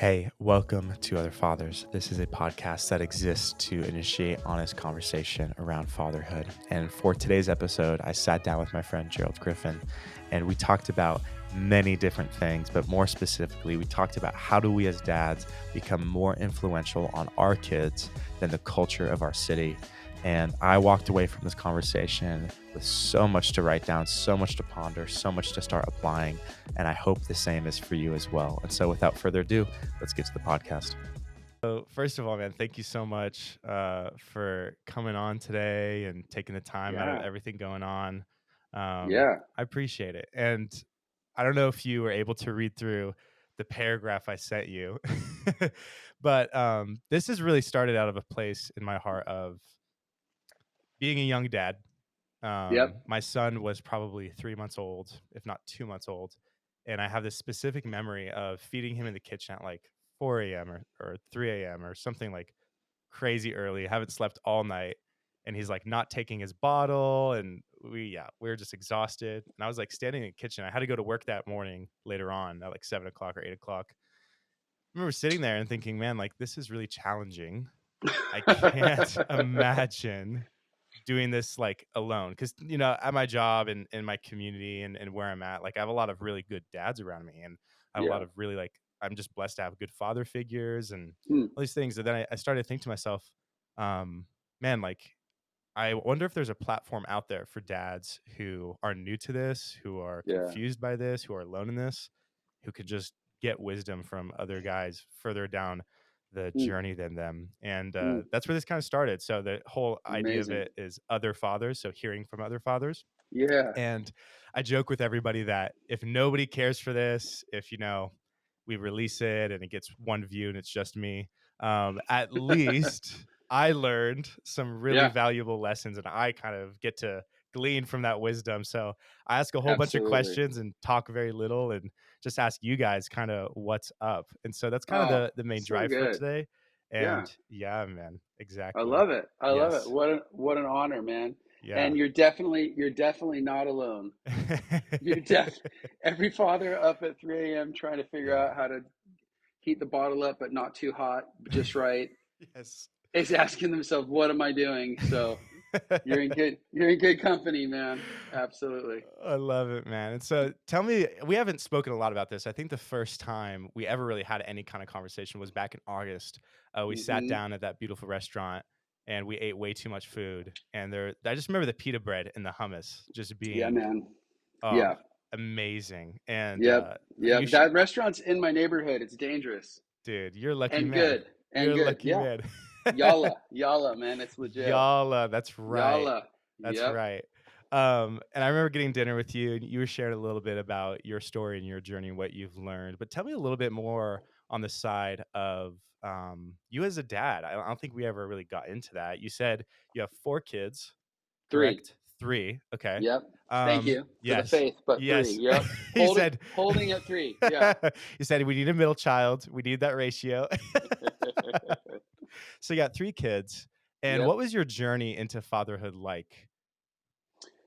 Hey, welcome to Other Fathers. This is a podcast that exists to initiate honest conversation around fatherhood. And for today's episode, I sat down with my friend Gerald Griffin, and we talked about many different things, but more specifically, we talked about how do we as dads become more influential on our kids than the culture of our city. And I walked away from this conversation with so much to write down, so much to ponder, so much to start applying. And I hope the same is for you as well. And so without further ado, let's get to the podcast. So first of all, man, thank you so much for coming on today and taking the time out of Yeah. everything going on. Yeah. I appreciate it. And I don't know if you were able to read through the paragraph I sent you, but this has really started out of a place in my heart of being a young dad. Yep. My son was probably 3 months old, if not 2 months old. And I have this specific memory of feeding him in the kitchen at like 4 a.m. or 3 a.m. or something like crazy early. I haven't slept all night. And he's like not taking his bottle. And we were just exhausted. And I was like standing in the kitchen. I had to go to work that morning later on at like 7 o'clock or 8 o'clock. I remember sitting there and thinking, man, like this is really challenging. I can't imagine doing this like alone because at my job and in my community and where I'm at, like I have a lot of really good dads around me, and I have a lot Yeah. of really like I'm just blessed to have good father figures and Hmm. all these things. And then I started to think to myself, man, like I wonder if there's a platform out there for dads who are new to this, who are Yeah. confused by this, who are alone in this, who could just get wisdom from other guys further down the Hmm. journey than them. And Hmm. that's where this kind of started. So the whole idea of Amazing. it is other fathers. So hearing from other fathers. Yeah. And I joke with everybody that if nobody cares for this, if, we release it and it gets one view and it's just me, at least I learned some really Yeah. valuable lessons and I kind of get to glean from that wisdom. So I ask a whole bunch of Absolutely. questions and talk very little and just ask you guys kind of what's up. And so that's kind of Oh, the main so drive for good. today. Yeah. And yeah, man, I exactly. love it. I love it. Yes. What an honor, man. Yeah. And you're definitely not alone. You're def every father up at 3 a.m. trying to figure Yeah. out how to heat the bottle up but not too hot, just right, Yes. is asking themselves, what am I doing? So you're in good company, man. Absolutely. I love it, man. And so tell me, we haven't spoken a lot about this. I think the first time we ever really had any kind of conversation was back in August. We sat Hmm. down at that beautiful restaurant and we ate way too much food. And I just remember the pita bread and the hummus just Yeah, being, man. oh, Yeah. amazing. And Yep. you Yep. That restaurant's in my neighborhood. It's dangerous dude, you're a lucky and man. good and You're a good. lucky Yeah. man. Yalla, man. It's legit. Yalla, that's right. Yalla. That's Yep. right. And I remember getting dinner with you, and you were sharing a little bit about your story and your journey and what you've learned. But tell me a little bit more on the side of you as a dad. I don't think we ever really got into that. You said you have 4 kids, Three. correct? 3. Okay. Yep. Thank you for the Yes. faith, but three. Yes. Yep. You Holding said holding at three. Yeah. you said we need a middle child. We need that ratio. So you got 3 kids. And Yep. what was your journey into fatherhood like?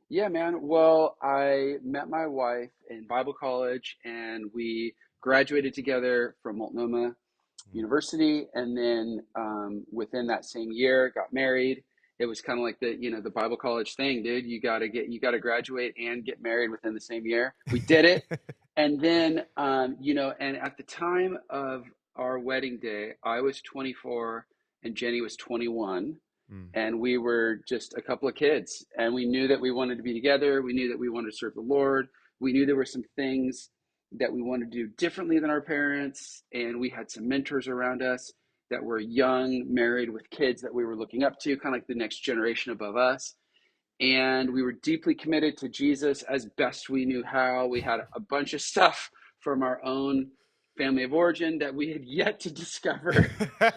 Yeah, man. Well, I met my wife in Bible college and we graduated together from Multnomah Mm. University, and then within that same year, got married. It was kind of like the Bible college thing, dude. You gotta graduate and get married within the same year. We did it, and then and at the time of our wedding day, I was 24 and Jenny was 21, Mm. and we were just a couple of kids, and we knew that we wanted to be together. We knew that we wanted to serve the Lord. We knew there were some things that we wanted to do differently than our parents, and we had some mentors around us that were young, married with kids that we were looking up to, kind of like the next generation above us. And we were deeply committed to Jesus as best we knew how. We had a bunch of stuff from our own family of origin that we had yet to discover.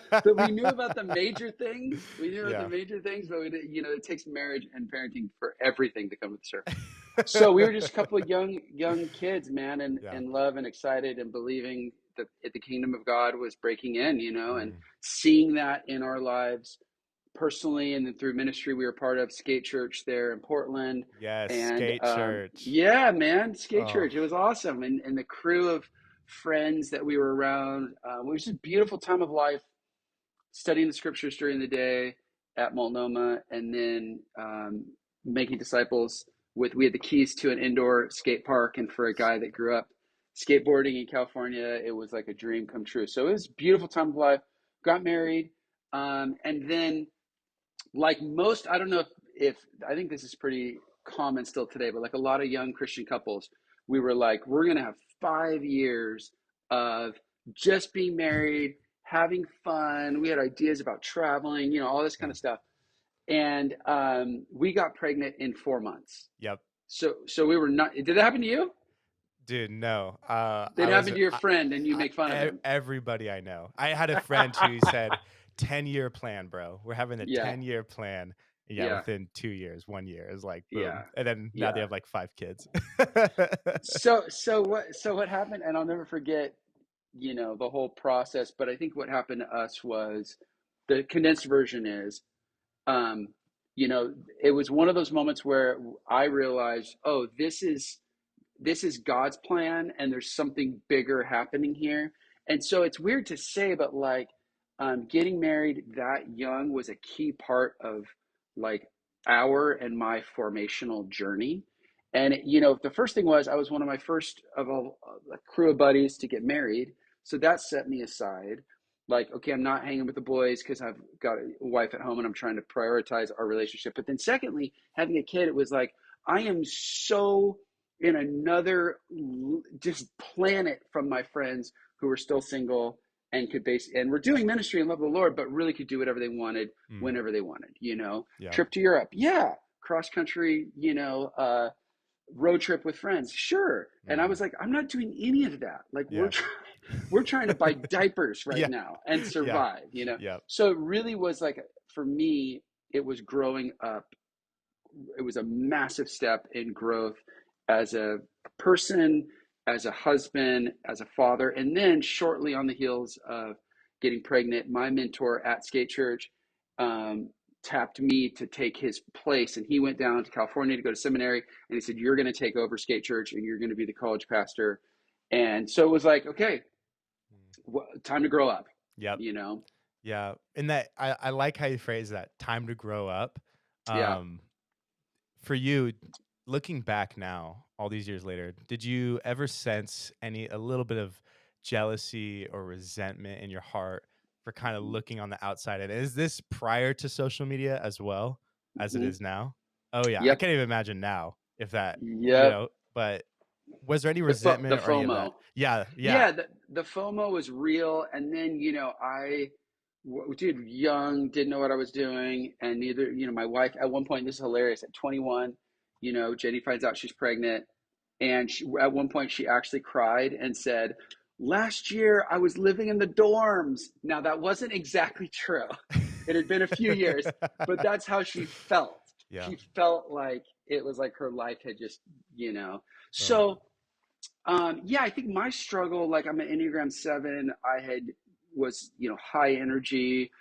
But we knew about the major things. We knew about the Yeah. major things, but it takes marriage and parenting for everything to come to the surface. So we were just a couple of young kids, man, and Yeah. in love and excited and believing that the kingdom of God was breaking in, and Mm. seeing that in our lives personally, and then through ministry we were part of Skate Church there in Portland. Yes, And skate church. yeah, man, Skate Oh, Church, it was awesome. And the crew of friends that we were around. It was just a beautiful time of life, studying the scriptures during the day at Multnomah, and then making disciples with, we had the keys to an indoor skate park. And for a guy that grew up skateboarding in California, it was like a dream come true. So it was a beautiful time of life, got married. And then like most, I don't know if I think this is pretty common still today, but like a lot of young Christian couples, we were like, we're going to have 5 years of just being married, having fun. We had ideas about traveling, all this kind Yeah. of stuff. And we got pregnant in 4 months. Yep. So we were not, did that happen to you? Dude, no. Did it happen to your friend and you make fun of him? Everybody I know. I had a friend who said, 10-year plan, bro. We're having a Yeah, 10-year plan. Yeah, yeah, within 2 years, 1 year is like boom. yeah, And then now they yeah. have like 5 kids. So what happened, and I'll never forget, the whole process, but I think what happened to us was, the condensed version is, um, it was one of those moments where I realized, oh, this is God's plan, and there's something bigger happening here. And so it's weird to say, but like, getting married that young was a key part of like our and my formational journey. And the first thing was, I was one of my first of a crew of buddies to get married, so that set me aside. Like, okay, I'm not hanging with the boys because I've got a wife at home and I'm trying to prioritize our relationship. But then, secondly, having a kid, it was like, I am so in another just planet from my friends who were still single and and were doing ministry and love the Lord, but really could do whatever they wanted Mm, whenever they wanted. yeah. Trip to Europe, yeah. Cross country, road trip with friends, sure. And I Mm. was like, I'm not doing any of that. Like, we're Yeah. trying, we're trying to buy diapers right Yeah. now and Yeah. survive. Yeah. So it really was like, for me, it was growing up. It was a massive step in growth as a person, as a husband, as a father. And then, shortly on the heels of getting pregnant, my mentor at Skate Church um, tapped me to take his place. And he went down to California to go to seminary. And he said, "You're going to take over Skate Church and you're going to be the college pastor." And so it was like, okay, Mm. time to grow up, Yep. you know? Yeah. And that I like how you phrase that, time to grow up. Yeah. Um, for you, looking back now, all these years later, did you ever sense a little bit of jealousy or resentment in your heart for kind of looking on the outside? And is this prior to social media as well as it Mm-hmm. is now? Oh yeah, I Yep. can't even imagine now if that, Yep. but was there any The resentment or any of that? FOMO. Yeah, yeah, Yeah, the FOMO was real. And then, dude, young, didn't know what I was doing. And neither, my wife, at one point, this is hilarious, at 21, Jenny finds out she's pregnant. And at one point, she actually cried and said, "Last year, I was living in the dorms." Now, that wasn't exactly true. It had been a few years, but that's how she felt. yeah. She felt like it was like her life had just, you know. Oh, So, yeah, I think my struggle, like, I'm an Enneagram 7. Was, high energy,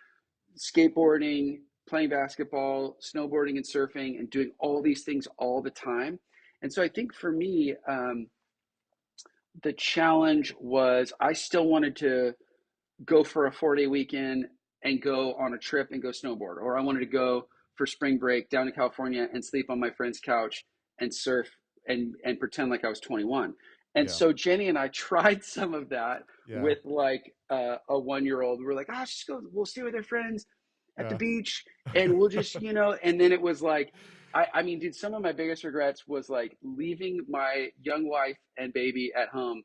skateboarding, playing basketball, snowboarding and surfing, and doing all these things all the time. And so I think for me, the challenge was, I still wanted to go for a 4-day weekend and go on a trip and go snowboard, or I wanted to go for spring break down to California and sleep on my friend's couch and surf and pretend like I was 21. And yeah, so Jenny and I tried some of that yeah, with like a 1-year old. We were like, just go, we'll stay with our friends at the yeah. beach and we'll just, and then it was like, I mean, dude, some of my biggest regrets was like leaving my young wife and baby at home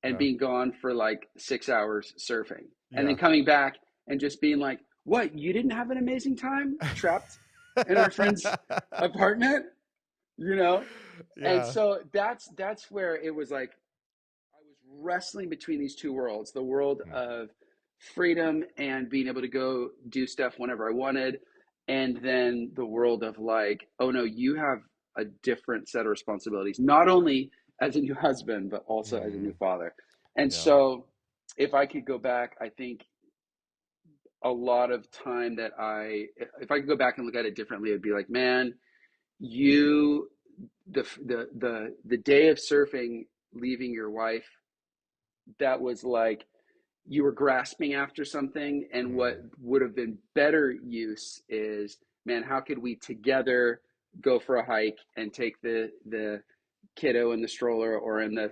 and Yeah, being gone for like 6 hours surfing, and then yeah. coming back and just being like, "What? You didn't have an amazing time trapped in our friend's apartment?" You know? And Yeah. so that's where it was like, I was wrestling between these two worlds, the world Mm, of freedom and being able to go do stuff whenever I wanted, and then the world of like, oh no, you have a different set of responsibilities, not only as a new husband, but also as a new mm, father. And yeah. so if I could go back, I think a lot of time that if I could go back and look at it differently, it'd be like, man, you, the day of surfing, leaving your wife that was like you were grasping after something, and what Mm, would have been better use is, man, how could we together go for a hike and take the kiddo in the stroller or in the,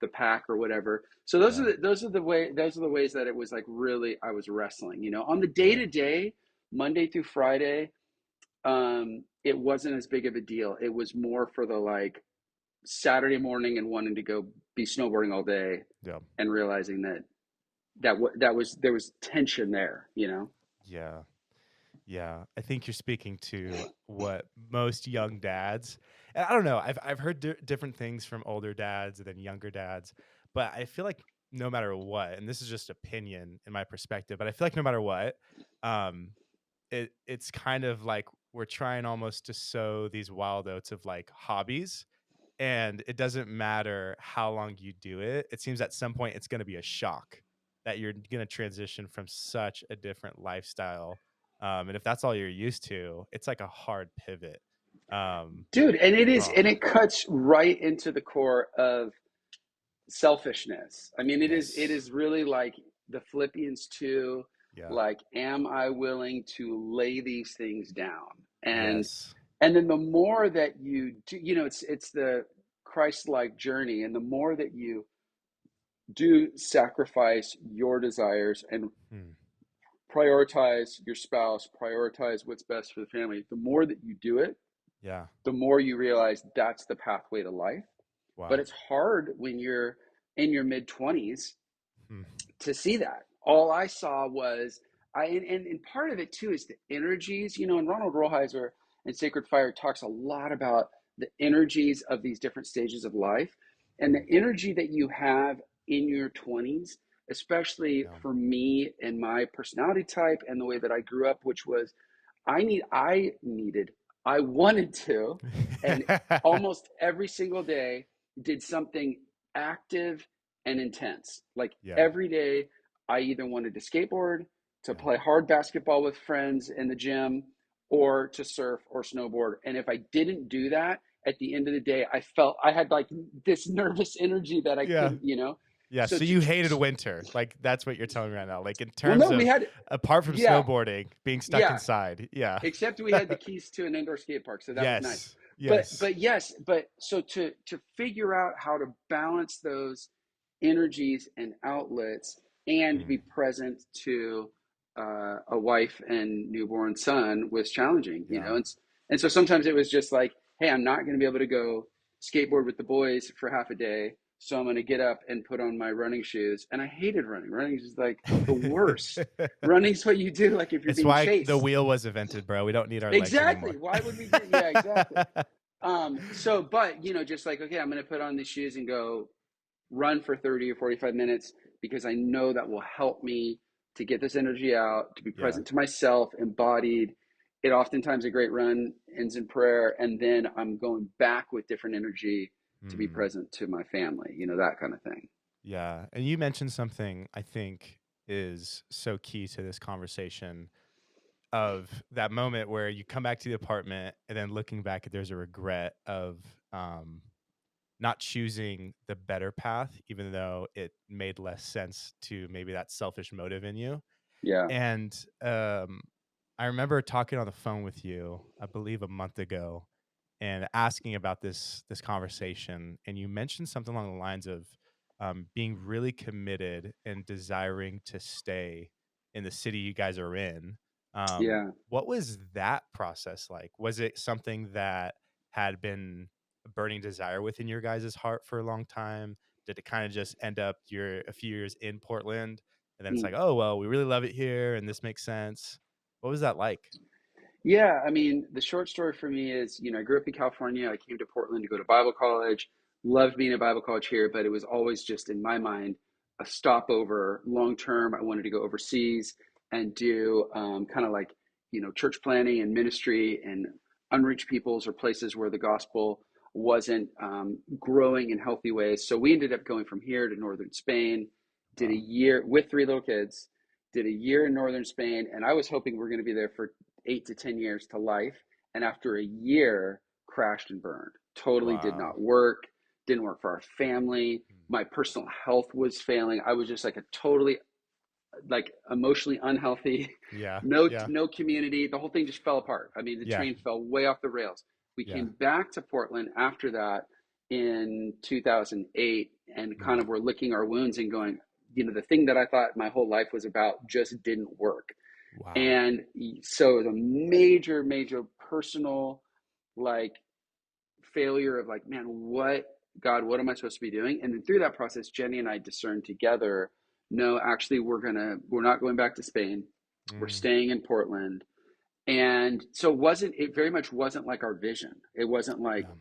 the pack or whatever. So yeah. those are the ways that it was like really I was wrestling, on the day Yeah. to day, Monday through Friday. It wasn't as big of a deal. It was more for the like Saturday morning and wanting to go be snowboarding all day Yeah. and realizing that was there was tension there. Yeah. Yeah, I think you're speaking to what most young dads, and I don't know, I've heard different things from older dads than younger dads, but I feel like no matter what, and this is just opinion in my perspective, but I feel like no matter what, um, it's kind of like we're trying almost to sow these wild oats of like hobbies, and it doesn't matter how long you do it. It seems at some point it's going to be a shock that you're going to transition from such a different lifestyle. And if that's all you're used to, it's like a hard pivot. Um, Dude, oh, and it cuts right into the core of selfishness. I mean, it yes. is really like the Philippians 2, Yeah. like, am I willing to lay these things down? And Yes. and then the more that you do, it's the Christ-like journey, and the more that you do sacrifice your desires and Hmm. prioritize your spouse, prioritize what's best for the family, the more that you do it, Yeah. the more you realize that's the pathway to life. But Wow. it's hard when you're in your mid 20s Hmm. to see that. All I saw was and part of it too is the energies, and Ronald Rollheiser in Sacred Fire talks a lot about the energies of these different stages of life, and the energy that you have in your 20s, especially Yeah. for me and my personality type and the way that I grew up, which was I wanted to, and almost every single day did something active and intense. Like Yeah. every day, I either wanted to skateboard, to Yeah. play hard basketball with friends in the gym, or to surf or snowboard. And if I didn't do that, at the end of the day, I felt I had like this nervous energy that I Yeah. couldn't. Yeah, So, so you hated winter. Like that's what you're telling me right now. Like in well, terms no, we of had, apart from yeah, snowboarding, being stuck yeah. inside. Yeah. Except we had the keys to an indoor skate park, so that was nice. Yes. but Yes. but yes, but so to figure out how to balance those energies and outlets and Mm, be present to a wife and newborn son was challenging, yeah. and so sometimes it was just like, hey, I'm not going to be able to go skateboard with the boys for half a day, so I'm going to get up and put on my running shoes. And I hated running. Running is like the worst. Running's what you do like if you're It's being why the chased. wheel was invented, bro. We don't need our legs Exactly. anymore. Why would we do? Yeah, exactly. So, but just like, okay, I'm going to put on these shoes and go run for 30 or 45 minutes because I know that will help me to get this energy out, to be Yeah. present to myself, embodied. It oftentimes a great run ends in prayer, and then I'm going back with different energy to be Mm, present to my family, that kind of thing. yeah. And you mentioned something I think is so key to this conversation of that moment where you come back to the apartment and then looking back, there's a regret of um, not choosing the better path, even though it made less sense to maybe that selfish motive in you. Yeah. And I remember talking on the phone with you, I believe a month ago, and asking about this conversation. And you mentioned something along the lines of being really committed and desiring to stay in the city you guys are in. Yeah. What was that process like? Was it something that had been a burning desire within your guys' heart for a long time? Did it kind of just end up you're a few years in Portland and then it's Mm. like, oh, well, we really love it here and this makes sense? What was that like? Yeah, I mean, the short story for me is, I grew up in California. I came to Portland to go to Bible college. Loved being at Bible college here, but it was always just in my mind a stopover long term. I wanted to go overseas and do kind of like, church planning and ministry and unreached peoples or places where the gospel wasn't growing in healthy ways. So we ended up going from here to northern Spain, did a Wow. year with three little kids, did a year in northern Spain, and I was hoping we are going to be there for 8 to 10 years to life. And after a year, crashed and burned. Totally did Wow. not work. didn't work for our family. Mm. My personal health was failing. I was just like a totally like emotionally unhealthy, Yeah. Yeah. no community. The whole thing just fell apart. I mean, the Yeah. train fell way off the rails. We Yeah. came back to Portland after that in 2008 and kind Mm. of were licking our wounds and going, the thing that I thought my whole life was about just didn't work. Wow. And so it was a major, major personal like failure of like, man, what am I supposed to be doing? And then through that process, Jenny and I discerned together, no, actually we're not going back to Spain. We're Mm. staying in Portland. And so it very much wasn't like our vision. It wasn't like, Yeah.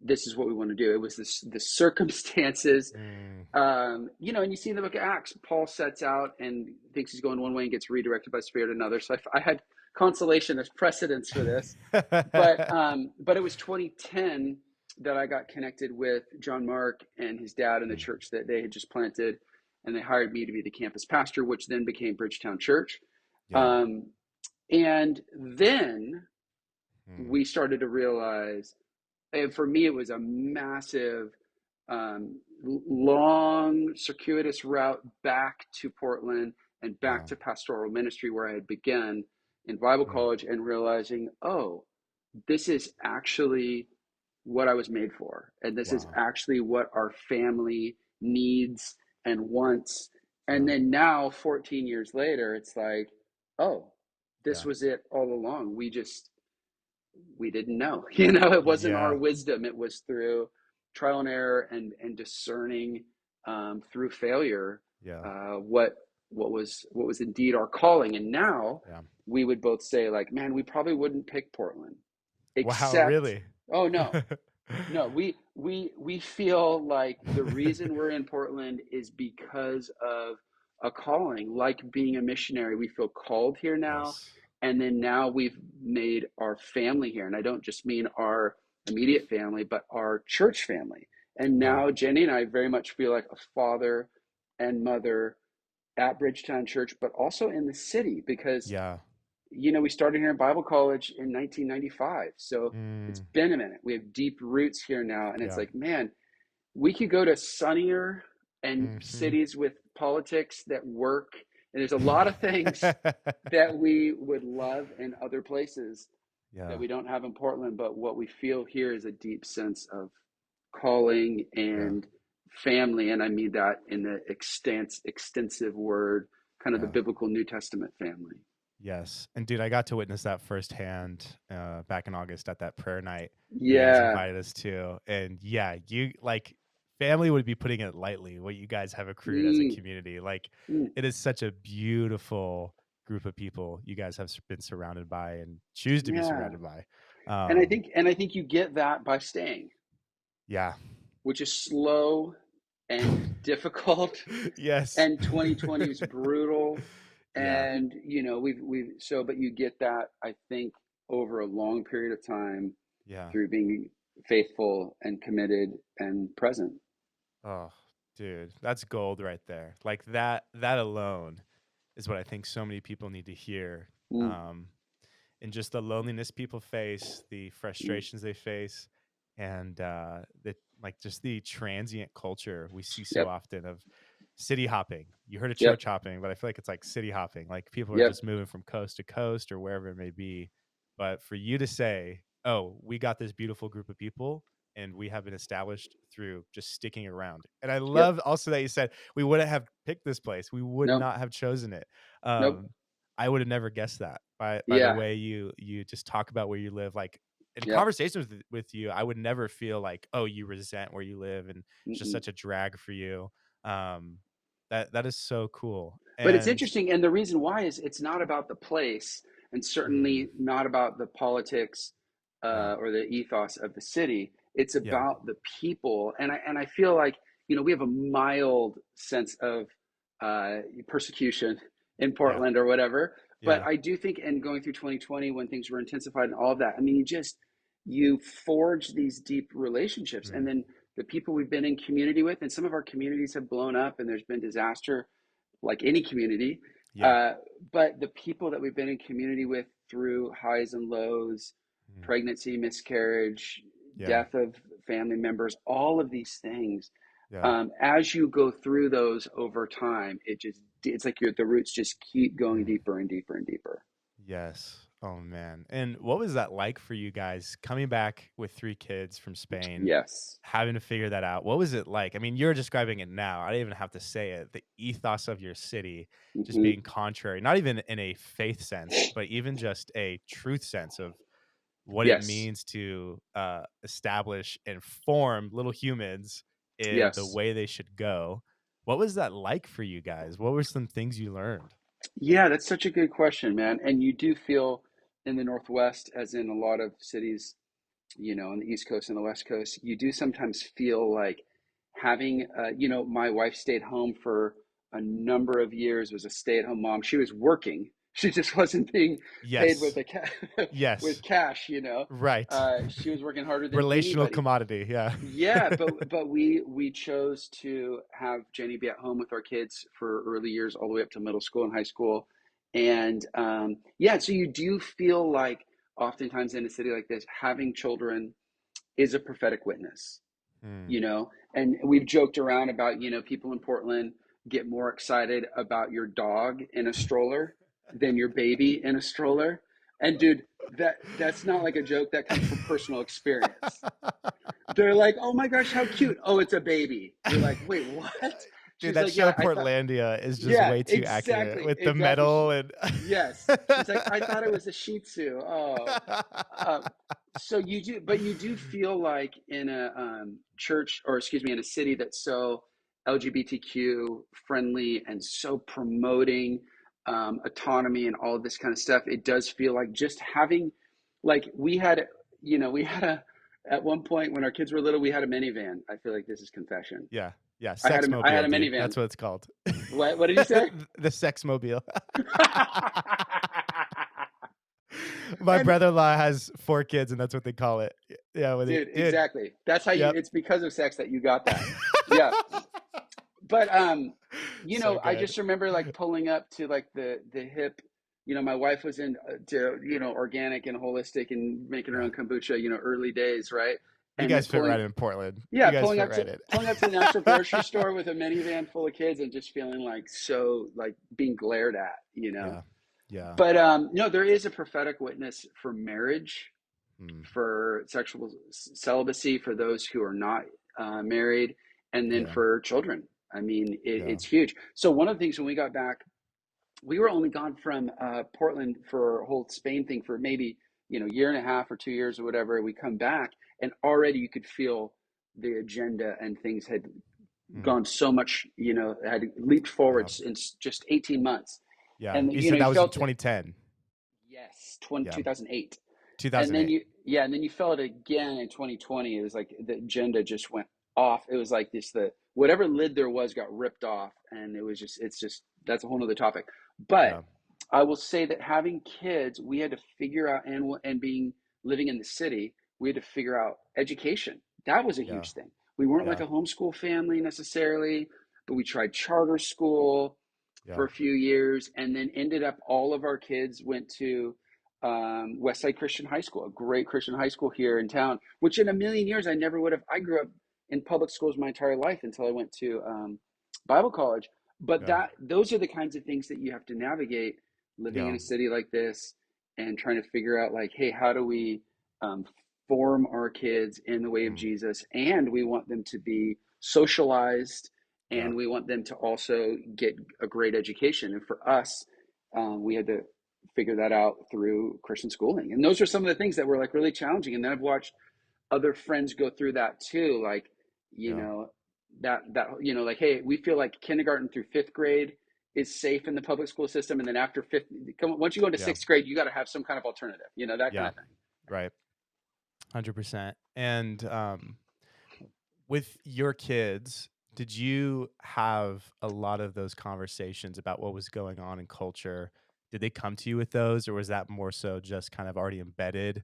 this is what we want to do. It was the circumstances, Mm. and you see in the book of Acts, Paul sets out and thinks he's going one way and gets redirected by Spirit another. So I had consolation. There's precedence for this, but it was 2010 that I got connected with John Mark and his dad in the Mm. church that they had just planted, and they hired me to be the campus pastor, which then became Bridgetown Church. Yeah. Um, and then Mm. we started to realize, and for me, it was a massive, long, circuitous route back to Portland and back Yeah. to pastoral ministry where I had begun in Bible Mm. college and realizing, oh, this is actually what I was made for. And this is Wow. actually what our family needs and wants. And Yeah. then now, 14 years later, it's like, oh, this Yeah. was it all along. We didn't know. It wasn't our Yeah. wisdom. It was through trial and error and discerning through failure Yeah. what was indeed our calling. And now Yeah. we would both say like, man, we probably wouldn't pick Portland, Wow, except, really? oh no, we feel like the reason we're in Portland is because of a calling, like being a missionary. We feel called here now, Yes. and then now we've made our family here, and I don't just mean our immediate family, but our church family. And Yeah. now Jenny and I very much feel like a father and mother at Bridgetown Church, but also in the city because Yeah. we started here in Bible college in 1995. So it's Mm. been a minute. We have deep roots here now. And it's Yeah. like, man, we could go to sunnier and Mm-hmm. cities with politics that work. And there's a lot of things that we would love in other places that Yeah. we don't have in Portland. But what we feel here is a deep sense of calling Yeah. and family. And I mean that in the extensive word, kind of the Yeah. biblical New Testament family. Yes. And dude, I got to witness that firsthand back in August at that prayer night you guys Yeah. invited us to. And yeah, you like family would be putting it lightly, what you guys have accrued as a Mm, community. Like mm. it is such a beautiful group of people you guys have been surrounded by and choose to be Yeah. surrounded by. And I Um, think and I think you get that by staying, yeah. which is slow and difficult. Yes. And 2020 was brutal. Yeah. And but you get that, I think, over a long period of time Yeah. through being faithful and committed and present. Oh, dude, that's gold right there. Like that alone is what I think so many people need to hear. Mm, Um, and just the loneliness people face, the mm. frustrations they face, and the like just the transient culture we see so Yep. often of city hopping. You heard of Yep. church hopping, but I feel like it's like city hopping. Like people are Yep. just moving from coast to coast or wherever it may be. But for you to say, "Oh, we got this beautiful group of people and we have been established through just sticking around." And I Yep. love also that you said we wouldn't have picked this place. We would Nope. not have chosen it. Nope. I would have never guessed that by the Yeah. way you just talk about where you live. Like in Yep. conversations with you, I would never feel like, oh, you resent where you live and it's just Mm-mm. such a drag for you. Um, that is so cool. But it's And interesting, and the reason why is it's not about the place, and mm, certainly not about the politics yeah, or the ethos of the city. It's yeah, about the people, and I feel like we have a mild sense of persecution in yeah, Portland or whatever. But yeah, I do think, and going through 2020 when things were intensified and all of that, I mean, you forge these deep relationships, and mm, then the people we've been in community with, and some of our communities have blown up, and there's been disaster like any community. yeah, Uh, but the people that we've been in community with through highs and lows, mm, pregnancy, miscarriage, yeah, death of family members, all of these things. Yeah. As you go through those over time, it's like the roots just keep going Mm. deeper and deeper and deeper. Yes. Oh man. And what was that like for you guys coming back with 3 kids from Spain, Yes. having to figure that out? What was it like? I mean, you're describing it now. I don't even have to say it. The ethos of your city just Hmm. being contrary, not even in a faith sense, but even just a truth sense of what it Yes. means to establish and form little humans in the Yes. way they should go. What was that like for you guys? What were some things you learned? Yeah, that's such a good question, man. And you do feel in the Northwest, as in a lot of cities, on the East Coast and the West Coast, you do sometimes feel like having, my wife stayed home for a number of years, was a stay-at-home mom. She was working. She just wasn't being paid with Yes. with Yes. cash. Right. She was working harder than Relational anybody. commodity. Yeah. Yeah, but we chose to have Jenny be at home with our kids for early years, all the way up to middle school and high school, and yeah, so you do feel like oftentimes in a city like this, having children is a prophetic witness, Hmm. and we've joked around about, people in Portland get more excited about your dog in a stroller than your baby in a stroller, and dude, that's not like a joke. That comes from personal experience. They're like, "Oh my gosh, how cute. Oh, it's a baby." You're like, "Wait, what?" Dude, She's that like, show "Yeah, I thought." Portlandia is just Yeah, way too accurate exactly, with the exactly. metal and Yes. She's like, "I thought it was a Shih Tzu." Oh. Uh, so you do feel like in a church, or excuse me, in a city that's so LGBTQ friendly and so promoting autonomy and all of this kind of stuff, it does feel like just having, like we had at one point when our kids were little, we had a minivan. I feel like this is confession. Yeah. Yeah. I had Sex a I had mobile, a dude. minivan. That's what it's called. What did you say? The sex mobile. My And brother-in-law has 4 kids, and that's what they call it. Yeah, when they dude, dude. exactly. That's how Yep. it's because of sex that you got that. Yeah. But So I good. just remember like pulling up to like the hip, my wife was in to organic and holistic and making her Yeah. own kombucha, early days, right? You And guys fit pulling right in Portland. You yeah, guys pulling fit up to right in. pulling up to the natural grocery store with a minivan full of kids and just feeling like so like being glared at. Yeah. Yeah. But no, there is a prophetic witness for marriage, Mm. for sexual celibacy for those who are not married, and then Yeah. for children. I mean, Yeah. it's huge. So one of the things when we got back, we were only gone from Portland for a whole Spain thing for maybe year and a half or 2 years or whatever. We come back, and already you could feel the agenda and things had Mm. gone so much. Had leaped Yeah. forwards in just 18 months, Yeah. and You said you that was in felt it. 2010. Yes, Yeah. 2008. And then 2008. you felt it again in 2020. It was like the agenda just went off. It was like this, the whatever lid there was got ripped off, and it's just that's a whole nother topic. But Yeah. I will say that having kids, we had to figure out, and being living in the city, we had to figure out education. That was a Yeah. huge thing. We weren't like Yeah. a homeschool family necessarily, but we tried charter school Yeah. for a few years, and then ended up all of our kids went to Westside Christian High School, a great Christian high school here in town, which in a million years I never would have. I grew up in public schools my entire life until I went to Bible college. But Yeah. those are the kinds of things that you have to navigate living in Yeah. a city like this, and trying to figure out like, hey, how do we um, form our kids in the way of Mm. Jesus? And we want them to be socialized, Yeah. and we want them to also get a great education. And for us, we had to figure that out through Christian schooling. And those are some of the things that were like really challenging. And then I've watched other friends go through that too. Like, you Yeah. know, like, hey, we feel like kindergarten through fifth grade is safe in the public school system. And then after once you go into Yeah. sixth grade, you got to have some kind of alternative, that kind Yeah. of thing. Right. 100%. And with your kids, did you have a lot of those conversations about what was going on in culture? Did they come to you with those, or was that more so just kind of already embedded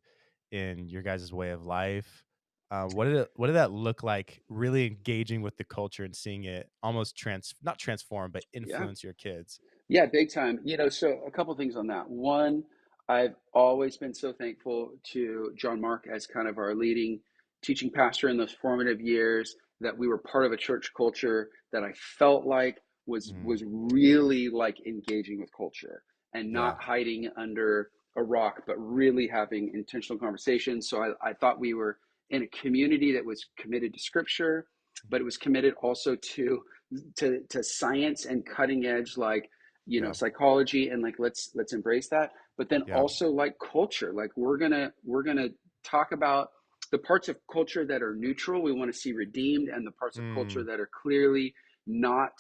in your guys' way of life? What did that look like? Really engaging with the culture and seeing it almost not transform, but Yeah. influence your kids. Yeah, big time. So a couple things on that. One, I've always been so thankful to John Mark as kind of our leading teaching pastor in those formative years, that we were part of a church culture that I felt like Mm. was really like engaging with culture and Yeah. not hiding under a rock, but really having intentional conversations. So I thought we were in a community that was committed to scripture, but it was committed also to science and cutting edge, like, Yeah. psychology, and like let's embrace that. But then Yeah. also like culture, like we're gonna talk about the parts of culture that are neutral, we want to see redeemed, and the parts of culture Mm. that are clearly not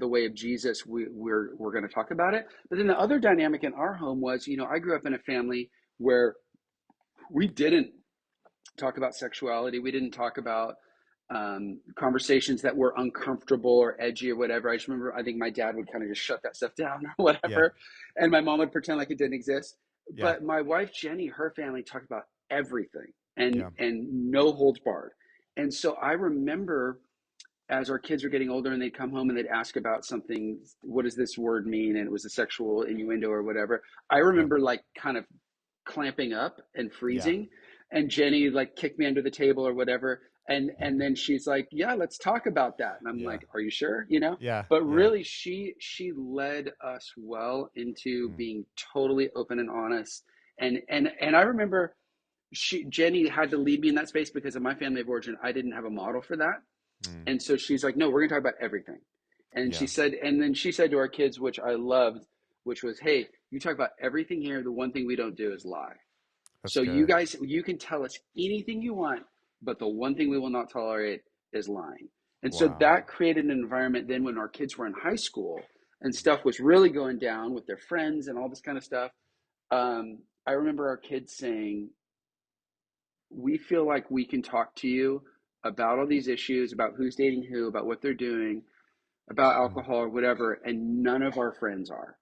the way of Jesus, we're going to talk about it. But then the other dynamic in our home was, I grew up in a family where we didn't talk about sexuality. We didn't talk about conversations that were uncomfortable or edgy or whatever. I just remember, I think my dad would kind of just shut that stuff down or Yeah. whatever. And my mom would pretend like it didn't exist. Yeah. But my wife, Jenny, her family talked about everything, and, Yeah. and no holds barred. And so I remember as our kids were getting older and they'd come home and they'd ask about something, what does this word mean? And it was a sexual innuendo or whatever. I Yeah. remember like kind of clamping up and Yeah. freezing, and Jenny like kicked me under the table or whatever, and then she's like, yeah, let's talk about that, and I'm Yeah. like, are you sure? Yeah. But Yeah. really, she led us well into Mm. being totally open and honest. And I remember Jenny had to lead me in that space because of my family of origin. I didn't have a model for that. Mm. And so she's like, no, we're going to talk about everything. And Yeah. then she said to our kids, which I loved, which was, hey, you talk about everything here. The one thing we don't do is lie. That's So you good. guys, you can tell us anything you want, but the one thing we will not tolerate is lying. And so Wow. that created an environment then when our kids were in high school and stuff was really going down with their friends and all this kind of stuff. I remember our kids saying, we feel like we can talk to you about all these issues, about who's dating who, about what they're doing, about Mm. alcohol or whatever, and none of our friends are.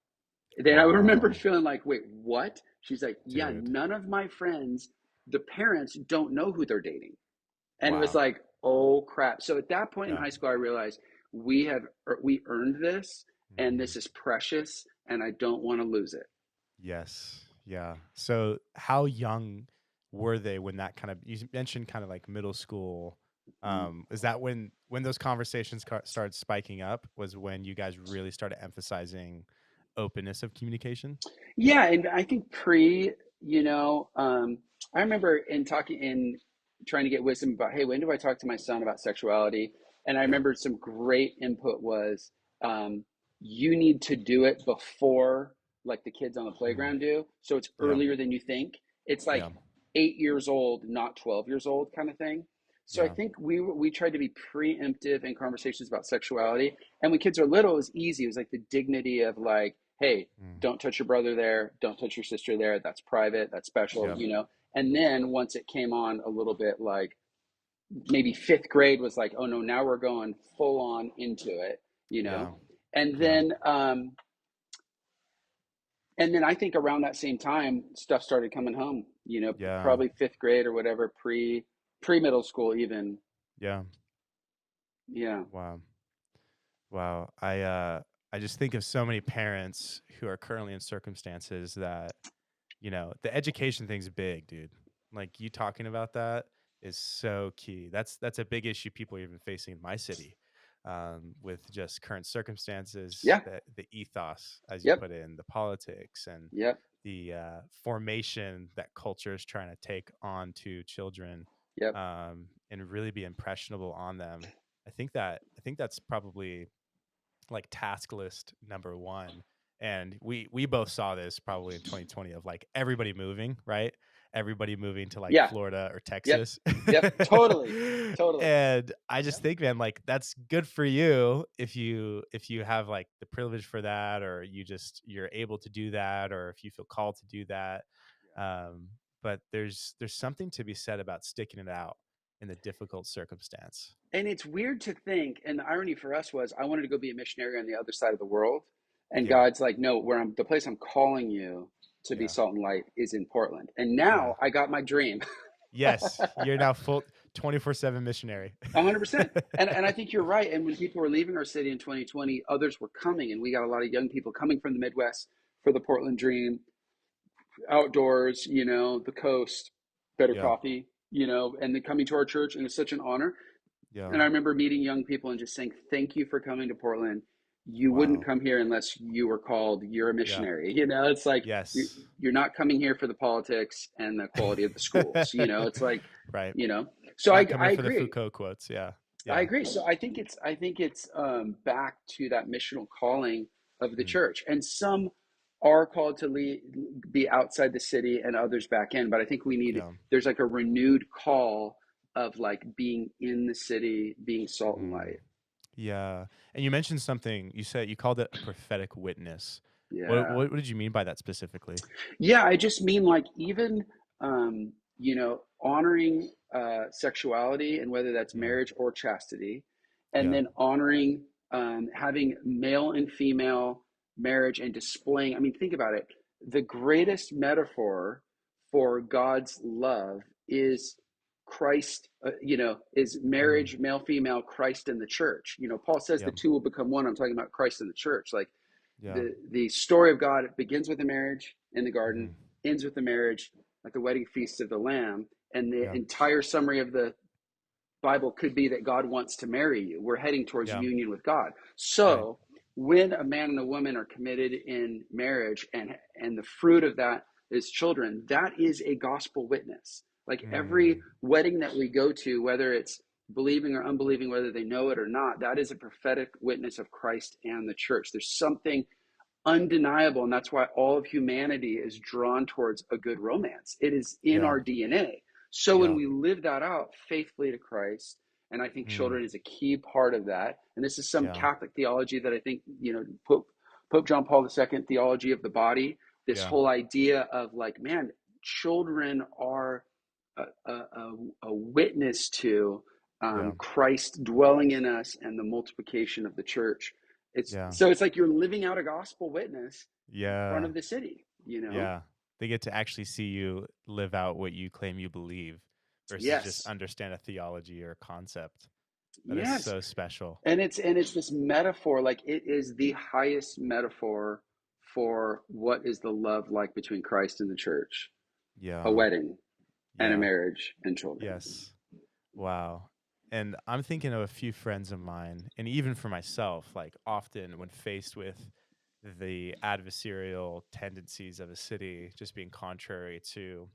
Then I remember Wow. feeling like, wait, what? She's like, yeah, Dude. none of my friends, the parents don't know who they're dating. And it was Wow. like, oh crap. So at that point in Yeah. high school, I realized we earned this, and Mm. this is precious, and I don't want to lose it. Yes. Yeah. So how young were they when that kind of, you mentioned kind of like middle school? Mm. Is that when those conversations started spiking up, was when you guys really started emphasizing openness of communication? Yeah, and I think I remember in trying to get wisdom about, hey, when do I talk to my son about sexuality? And I Yeah. remember some great input was, um, you need to do it before like the kids on the Mm. playground do. So it's Yeah. earlier than you think. It's like Yeah. 8 years old, not 12 years old kind of thing. So I Yeah. think we tried to be preemptive in conversations about sexuality. And when kids are little, it was easy. It was like the dignity of like, hey, Mm. don't touch your brother there, don't touch your sister there, that's private, that's special, Yep. and then once it came on a little bit, like maybe fifth grade was like, oh no, now we're going full on into it, Yeah. and Yeah. then I think around that same time stuff started coming home, Yeah. probably fifth grade or whatever, pre middle school even. Yeah. Yeah. Wow. Wow. I just think of so many parents who are currently in circumstances that, the education thing's big, dude. Like you talking about that is so key. That's a big issue people are even facing in my city, with just current circumstances, Yeah. the ethos, as you Yep. put in, the politics, and Yep. the formation that culture is trying to take on to children, Yep. and really be impressionable on them. I think that's probably like task list number one. And we both saw this probably in 2020 of like everybody moving, right? Everybody moving to like Yeah. Florida or Yep. Texas. Yep. Totally. Totally. And I just Yep. think, man, like that's good for you if you have like the privilege for that, or you're able to do that, or if you feel called to do that. Um, but there's something to be said about sticking it out in the difficult circumstance. And it's weird to think, and the irony for us was I wanted to go be a missionary on the other side of the world. And Yeah. God's like, no, the place I'm calling you to be Yeah. salt and light is in Portland. And Yeah. now I got my dream. Yes, you're now full 24/7 missionary. 100%. And I think you're right. And when people were leaving our city in 2020, others were coming. And we got a lot of young people coming from the Midwest for the Portland dream, outdoors, the coast, better Yeah. coffee. and then coming to our church, and it's such an honor. Yeah. And I remember meeting young people and just saying, thank you for coming to Portland. You wouldn't Wow. come here unless you were called. You're a Yeah. missionary. It's like Yes. you're not coming here for the politics and the quality of the schools. It's like, Right. you know. So Not I coming for the agree. Foucault quotes. Yeah. I Yeah. agree. So I think it's back to that missional calling of the Mm. church, and some are called to be outside the city, and others back in. But I think Yeah. there's like a renewed call of like being in the city, being salt and Mm. light. Yeah. And you mentioned something, you said you called it a prophetic witness. What, Yeah. what, what did you mean by that specifically? Yeah, I just mean like even honoring sexuality, and whether that's Mm. marriage or chastity, and Yeah. then honoring having male and female marriage and displaying. I mean, think about it. The greatest metaphor for God's love is Christ. Is Mm. marriage, male, female, Christ and the church. Paul says the Yep. two will become one. I'm talking about Christ and the church. Like Yeah. the story of God begins with the marriage in the garden, Hmm. ends with the marriage at the wedding feast of the Lamb, and the Yeah. entire summary of the Bible could be that God wants to marry you. We're heading towards Yeah. union with God. Right. So when a man and a woman are committed in marriage, and the fruit of that is children, that is a gospel witness. Like Mm. every wedding that we go to, whether it's believing or unbelieving, whether they know it or not, that is a prophetic witness of Christ and the church. There's something undeniable, and that's why all of humanity is drawn towards a good romance. It is in Yeah. our DNA. So when Yeah. we live that out faithfully to Christ, and I think Mm. children is a key part of that, and this is some Yeah. Catholic theology that I think, Pope John Paul II theology of the body, this Yeah. whole idea of like, man, children are a witness to Yeah. Christ dwelling in us and the multiplication of the church. Yeah. It's like you're living out a gospel witness in front Yeah. of the city. Yeah. They get to actually see you live out what you claim you believe versus just Yes. understand a theology or a concept. That is Yes. so special. And it's this metaphor, like it is the highest metaphor for what is the love like between Christ and the church. A Yeah. wedding and a Yeah. marriage and children. Yes. Wow. And I'm thinking of a few friends of mine, and even for myself, like often when faced with the adversarial tendencies of a city just being contrary to,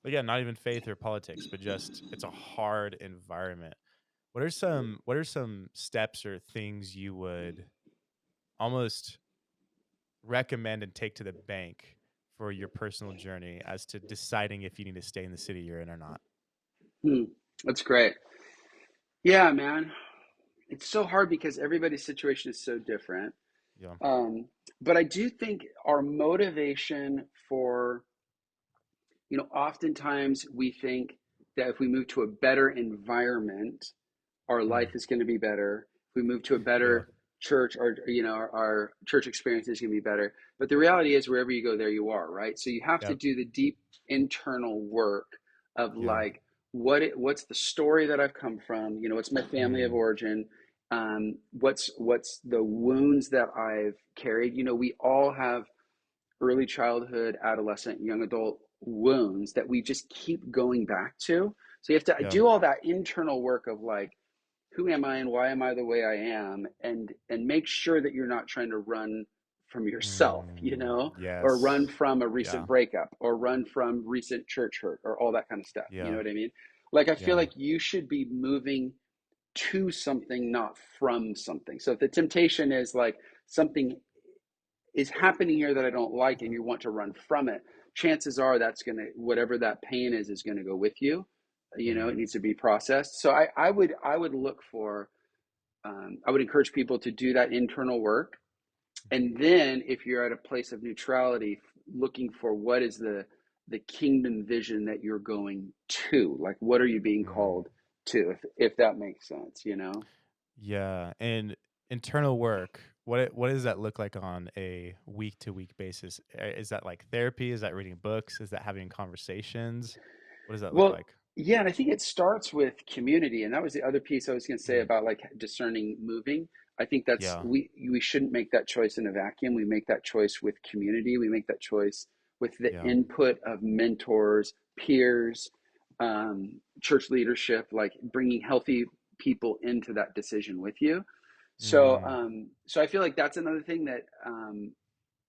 again, not even faith or politics, but just it's a hard environment. What are some steps or things you would almost recommend and take to the bank for your personal journey as to deciding if you need to stay in the city you're in or not? Hmm. That's great. Yeah, man. It's so hard because everybody's situation is so different. Yeah. Um, but I do think our motivation for, oftentimes we think that if we move to a better environment, our Mm. life is going to be better. If we move to a Yeah. better church, or our church experience is going to be better. But the reality is, wherever you go, there you are, right? So you have to Yep. do the deep internal work of Yeah. like, what's the story that I've come from? What's my family of Mm. origin? What's the wounds that I've carried? We all have early childhood, adolescent, young adult wounds that we just keep going back to. So you have to Yeah. do all that internal work of like, who am I and why am I the way I am, and make sure that you're not trying to run from yourself, Mm. or run Yes. from a recent Yeah. breakup, or run from recent church hurt, or all that kind of stuff. You know Yeah. what I mean? Like I feel Yeah. like you should be moving to something, not from something. So if the temptation is like something is happening here that I don't like, and you want to run from it, chances are that's going to, whatever that pain is going to go with you. It Mm. needs to be processed. So I would look for, I would encourage people to do that internal work. And then if you're at a place of neutrality, looking for what is the kingdom vision that you're going to, like, what are you being Mm. called to, if that makes sense. Yeah. And internal work, what does that look like on a week to week basis? Is that like therapy? Is that reading books? Is that having conversations? What does that look Well, like? yeah, and I think it starts with community, and that was the other piece I was going to say Mm. about like discerning moving. I think that's Yeah. we shouldn't make that choice in a vacuum. We make that choice with community. We make that choice with the Yeah. input of mentors, peers, church leadership, like bringing healthy people into that decision with you. So, Mm, so I feel like that's another thing that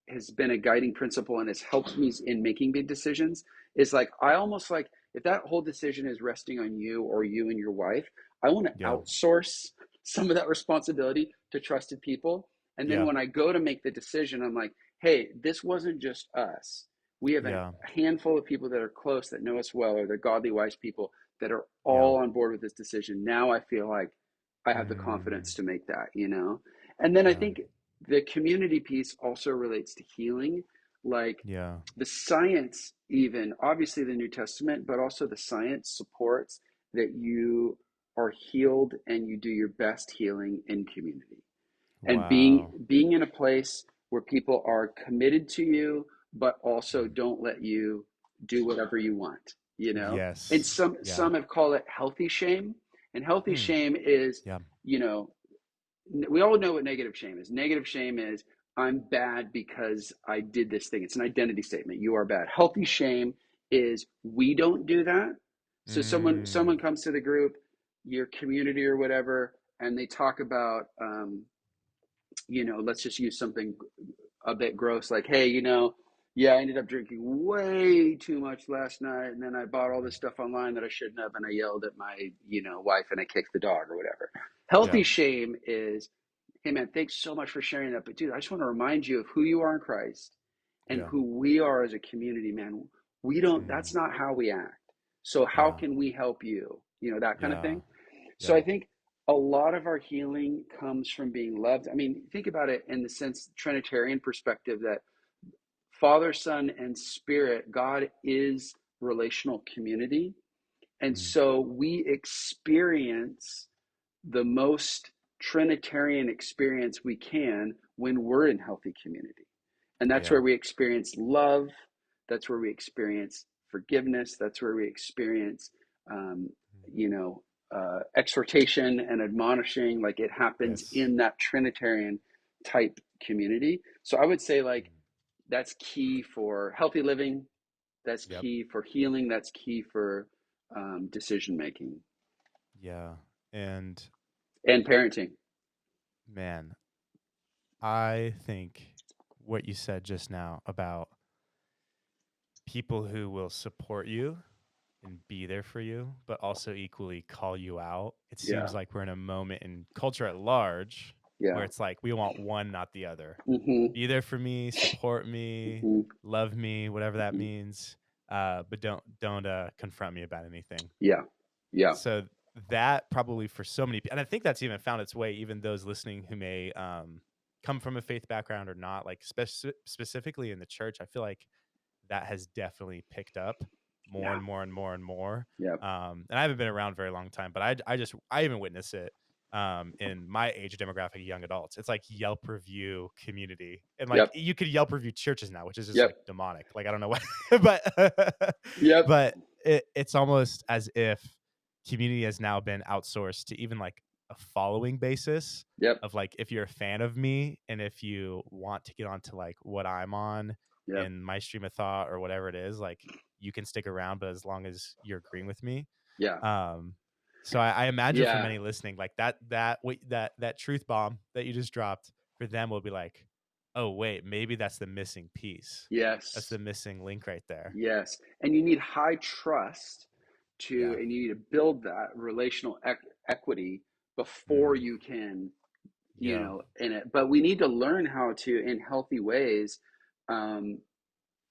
has been a guiding principle and has helped me in making big decisions. Is like I almost like if that whole decision is resting on you or you and your wife, I want to yeah. outsource some of that responsibility to trusted people. And then Yeah. when I go to make the decision, I'm like, hey, this wasn't just us. We have a Yeah. handful of people that are close that know us well, or they're godly, wise people that are Yeah. all on board with this decision. Now I feel like I have the Mm, confidence to make that, you know? And then I yeah. think the community piece also relates to healing. Like Yeah. the science, even obviously the New Testament, but also the science supports that you are healed and you do your best healing in community. And Wow. being in a place where people are committed to you, but also Mm. don't let you do whatever you want, you know? And Yes. Yeah. some have called it healthy shame. And healthy Hmm. shame is, Yeah. you know, we all know what negative shame is. Negative shame is I'm bad because I did this thing. It's an identity statement. You are bad. Healthy shame is we don't do that. So Mm, someone comes to the group, your community or whatever, and they talk about let's just use something a bit gross, like, hey, yeah, I ended up drinking way too much last night, and then I bought all this stuff online that I shouldn't have, and I yelled at my, wife, and I kicked the dog or whatever. yeah. Healthy shame is, hey man, thanks so much for sharing that, but dude, I just want to remind you of who you are in Christ and Yeah. who we are as a community, man. We don't, Mm, that's not how we act. So how yeah. can we help you? That kind of Yeah. thing. So Yeah. I think a lot of our healing comes from being loved. I mean, think about it in the sense Trinitarian perspective that Father, Son, and Spirit, God is relational community. And Mm, so we experience the most Trinitarian experience we can when we're in healthy community. And that's yeah. where we experience love. That's where we experience forgiveness. That's where we experience, um, you know, exhortation and admonishing. Like it happens Yes. in that Trinitarian type community. So I would say, like, Mm, that's key for healthy living. That's yep. key for healing. That's key for decision making Yeah. And and parenting. man, I think what you said just now about people who will support you and be there for you, but also equally call you out. It Yeah. seems like we're in a moment in culture at large where Yeah. it's like we want one, not the other. Mm-hmm. Be there for me, support me, Mm-hmm. love me, whatever that Mm-hmm. means. But don't confront me about anything. Yeah. Yeah. So that probably for so many people, and I think that's even found its way, even those listening who may come from a faith background or not, like specifically in the church, I feel like that has definitely picked up more Yeah. and more and more and more. Yeah. And I haven't been around a very long time, but I even witness it in my age demographic, young adults. It's like Yelp review community, and like Yep. you could Yelp review churches now, which is just Yep. like demonic. Like I don't know what, but Yep. but it's almost as if community has now been outsourced to even like a following basis Yep. of like if you're a fan of me and if you want to get onto like what I'm on Yep. in my stream of thought or whatever it is, like you can stick around, but as long as you're agreeing with me. Yeah. Um, so I imagine for Yeah. many listening, like that truth bomb that you just dropped for them will be like, oh wait, maybe that's the missing piece. That's Yes. the missing link right there. Yes. And you need high trust Yeah. and you need to build that relational equity before Mm, you can, yeah. in it. But we need to learn how to, in healthy ways, um,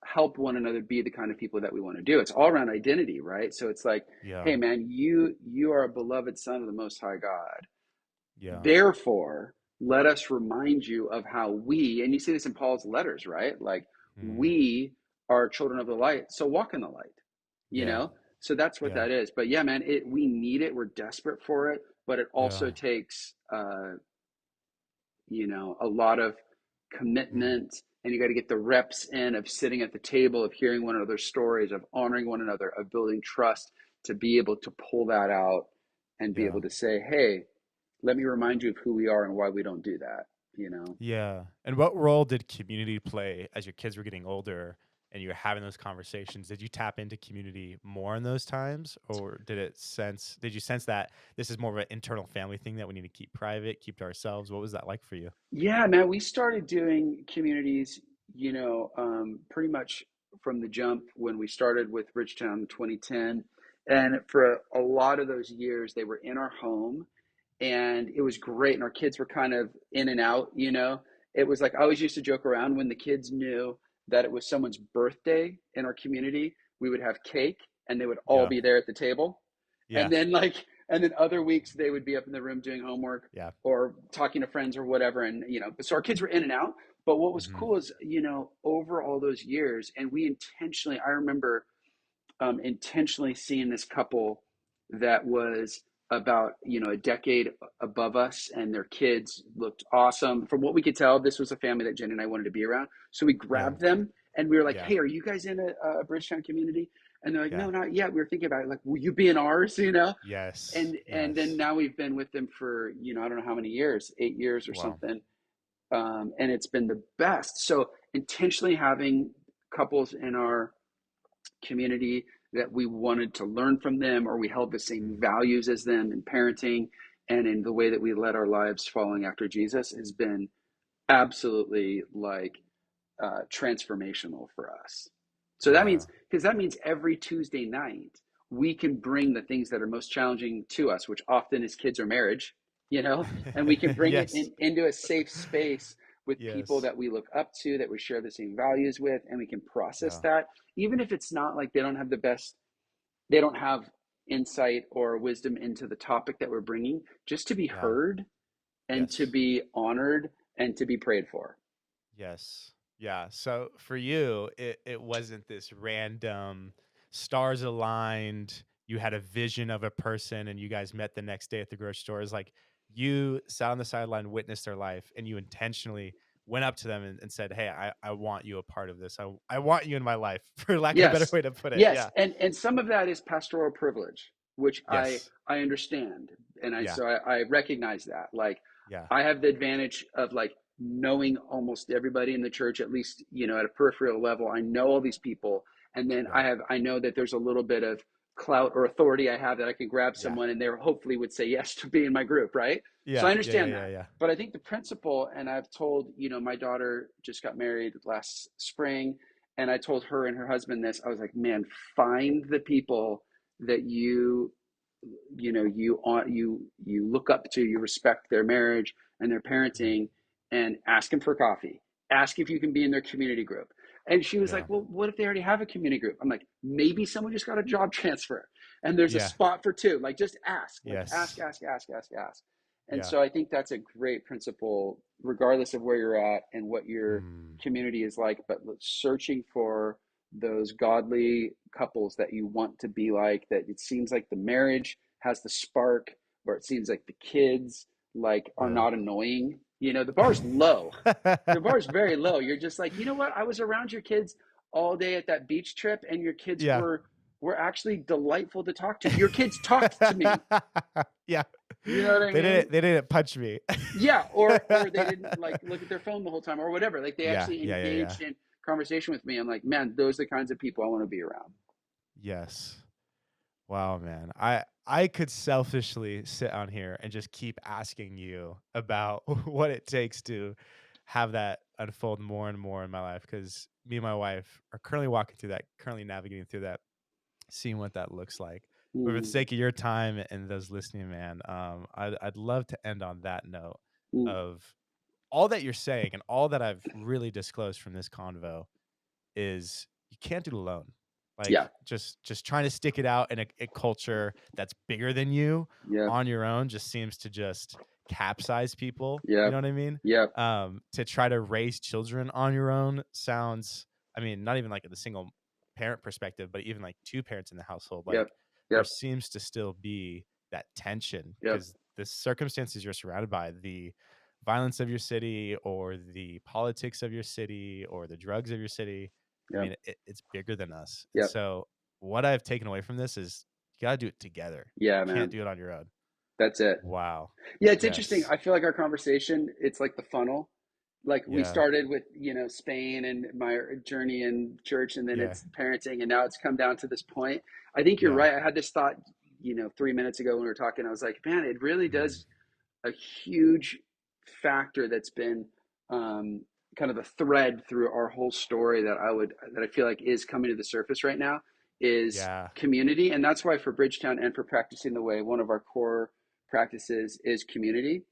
help one another be the kind of people that we want to do. It's all around identity, right? So it's like, Yeah. hey man, you are a beloved son of the most high God. Yeah. Therefore, let us remind you of how we, and you see this in Paul's letters, right? Like Mm, we are children of the light, so walk in the light, you yeah. know? So that's what Yeah. that is. But yeah, man, we need it. We're desperate for it, but it Yeah. also takes a lot of Mm, commitment, and you got to get the reps in of sitting at the table, of hearing one another's stories, of honoring one another, of building trust to be able to pull that out and be yeah. able to say, hey, let me remind you of who we are and why we don't do that. Yeah. And what role did community play as your kids were getting older? and you were having those conversations, did you tap into community more in those times, or did you sense that this is more of an internal family thing that we need to keep private, keep to ourselves? What was that like for you? Yeah, man, we started doing communities, pretty much from the jump when we started with Bridgetown in 2010. And for a lot of those years, they were in our home, and it was great. And our kids were kind of in and out. It was like I always used to joke around when the kids knew that it was someone's birthday in our community, we would have cake and they would all Yeah. be there at the table. Yeah. And then other weeks they would be up in the room doing homework Yeah. or talking to friends or whatever. And, so our kids were in and out. But what was Hmm. cool is, over all those years, and I remember intentionally seeing this couple that was about a decade above us, and their kids looked awesome. From what we could tell, this was a family that Jen and I wanted to be around. So we Yeah. grabbed them and we were like, Yeah. "Hey, are you guys in a Bridgetown community?" And they're like, Yeah. "No, not yet. We were thinking about it. Like, will you be in ours?" Yes. And then Yes. now we've been with them for I don't know how many years, 8 years or Wow. something, and it's been the best. So intentionally having couples in our community that we wanted to learn from them, or we held the same Mhm. values as them in parenting and in the way that we led our lives following after Jesus, has been absolutely like transformational for us. So Wow. that means every Tuesday night we can bring the things that are most challenging to us, which often is kids or marriage, and we can bring it Yes. into a safe space with people Yes. that we look up to, that we share the same values with, and we can process Yeah. that, even if it's not like they don't have insight or wisdom into the topic that we're bringing, just to be Yeah. heard and to Yes. be honored and to be prayed for. Yes. Yeah. So for you, it wasn't this random stars aligned. You had a vision of a person and you guys met the next day at the grocery store. It's like you sat on the sideline, witnessed their life, and you intentionally went up to them and said, "Hey, I want you a part of this. I want you in my life," for lack of a better Yes, way to put it. yes, Yeah. and some of that is pastoral privilege, which Yes. I understand, and Yeah. I recognize that. Like, Yeah. I have the advantage of like knowing almost everybody in the church, at least at a peripheral level. I know all these people, and then Yeah. I know that there's a little bit of clout or authority I have, that I can grab Yeah. someone and they hopefully would say yes to be in my group, right? So I Yeah. Yeah. Yeah. understand Yeah. that. Yeah. But I think the principle, and I've told, my daughter just got married last spring, and I told her and her husband this. I was like, man, find the people that you look up to, you respect their marriage and their Mhm. parenting, and ask them for coffee. Ask if you can be in their community group. And she was Yeah. like, well, what if they already have a community group? I'm like, maybe someone just got a job transfer and there's a Yeah. spot for two. Like, just ask, like ask, Yes. ask, ask, ask, ask. And Yeah. so I think that's a great principle, regardless of where you're at and what your Mm. community is like, but searching for those godly couples that you want to be like, that it seems like the marriage has the spark, or it seems like the kids like are Yeah. not annoying. The bar's low. The bar's very low. You're just like, what? I was around your kids all day at that beach trip, and your kids Yeah. were actually delightful to talk to. Your kids talked to me. Yeah. You know what I mean? They didn't punch me. Yeah, or they didn't like look at their phone the whole time or whatever. Like, they Yeah, actually yeah, yeah, yeah. engaged in conversation with me. I'm like, man, those are the kinds of people I want to be around. Yes. Wow, man. I could selfishly sit on here and just keep asking you about what it takes to have that unfold more and more in my life, because me and my wife are currently walking through that, currently navigating through that, seeing what that looks like. But for the Mm, sake of your time and those listening, man, I'd love to end on that note mm, of all that you're saying and all that I've really disclosed from this convo is you can't do it alone. yeah, Like just trying to stick it out in a culture that's bigger than you yeah, on your own just seems to just capsize people. yeah, You know what I mean? yeah, To try to raise children on your own sounds, I mean, not even like the single parent perspective, but even like two parents in the household, yeah, like there yeah, seems to still be that tension yeah, because the circumstances you're surrounded by, the violence of your city or the politics of your city or the drugs of your city, I yeah, mean, it's bigger than us. And yeah, so what I've taken away from this is you got to do it together. yeah, You can't man. do it on your own. That's it. Wow. Yeah, it's interesting. Yes. I feel like our conversation, it's like the funnel. Like we Yeah. started with, Spain and my journey in church, and then Yeah. it's parenting, and now it's come down to this point. I think you're Yeah. right. I had this thought, 3 minutes ago when we were talking. I was like, man, it really Mm. does a huge factor that's been kind of the thread through our whole story that I feel like is coming to the surface right now is Yeah. community. And that's why for Bridgetown and for Practicing the Way, one of our core practices is community.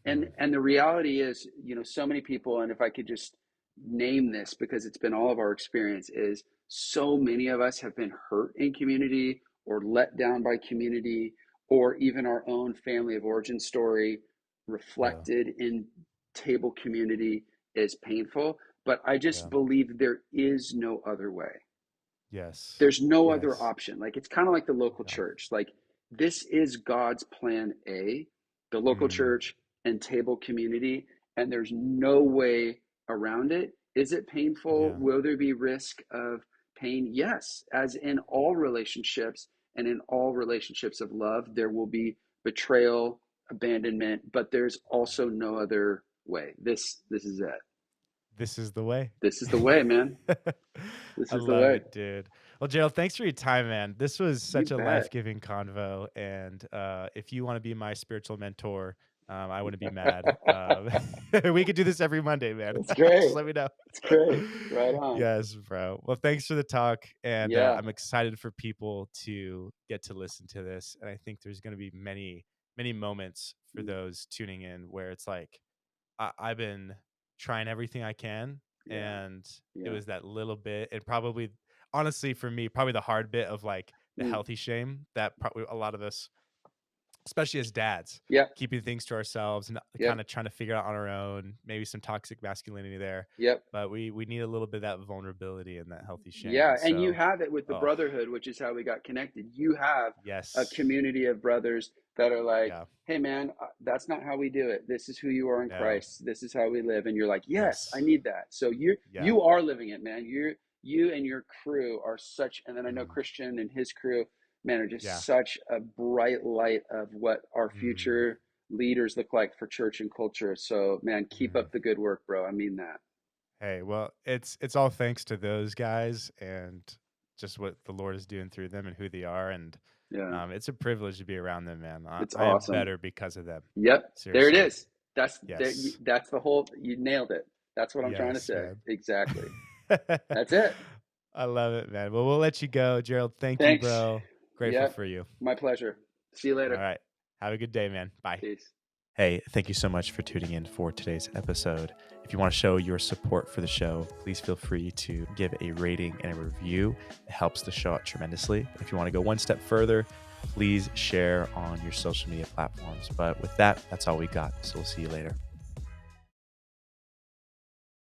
and Mm. and the reality is, so many people, and if I could just name this, because it's been all of our experience, is so many of us have been hurt in community or let down by community, or even our own family of origin story Yeah. reflected in table community is painful. But I just Yeah. believe there is no other way. Yes. There's no other Yes. option. Like, it's kind of like the local Yeah. church. Like, this is God's plan A, the local Mm. church and table community, and there's no way around it. Is it painful? Yeah. Will there be risk of pain? Yes. As in all relationships, and in all relationships of love, there will be betrayal, abandonment, but there's also no other way. This is it. This is the way. This is the way, man. This I is the love way. it, dude. Well, Gerald, thanks for your time, man. This was You such a bet. life-giving convo. And if you want to be my spiritual mentor, I wouldn't be mad. We could do this every Monday, man. It's Just great. let me know. It's great. Right on. Yes, bro. Well, thanks for the talk. And Yeah. I'm excited for people to get to listen to this. And I think there's going to be many, many moments for those tuning in where it's like, I've been trying everything I can, Yeah. and it Yeah. was that little bit, and probably, honestly, for me, probably the hard bit of like the Mm. healthy shame that probably a lot of us, especially as dads, Yep. keeping things to ourselves and kind Yep. of trying to figure out on our own, maybe some toxic masculinity there, Yep. but we need a little bit of that vulnerability and that healthy shame, Yeah. and And you so, have it with the oh brotherhood, which is how we got connected. You have a yes, community of brothers that are like, yeah, hey, man, that's not how we do it. This is who you are in no, Christ. This is how we live. And you're like, yes, I yes, need that. So yeah, you are living it, man. You and your crew are such, and then I know mm, Christian and his crew, man, are yeah, just such a bright light of what our mm, future leaders look like for church and culture. So, man, keep mm. up the good work, bro. I mean that. Hey, well, it's all thanks to those guys and just what the Lord is doing through them and who they are, and Yeah, it's a privilege to be around them, man. it's I am awesome. better because of them. Yep, there it Seriously. is. That's there. Yes. That's the whole. You nailed it. That's what I'm trying to Yes, say. man. Exactly. That's it. I love it, man. Well, we'll let you go, Gerald. Thank you, Thanks. bro. Grateful Yep, for you. my pleasure. See you All later. right. Have a good day, man. Bye. Peace. Hey, thank you so much for tuning in for today's episode. If you want to show your support for the show, please feel free to give a rating and a review. It helps the show out tremendously. If you want to go one step further, please share on your social media platforms. But with that, that's all we got. So we'll see you later.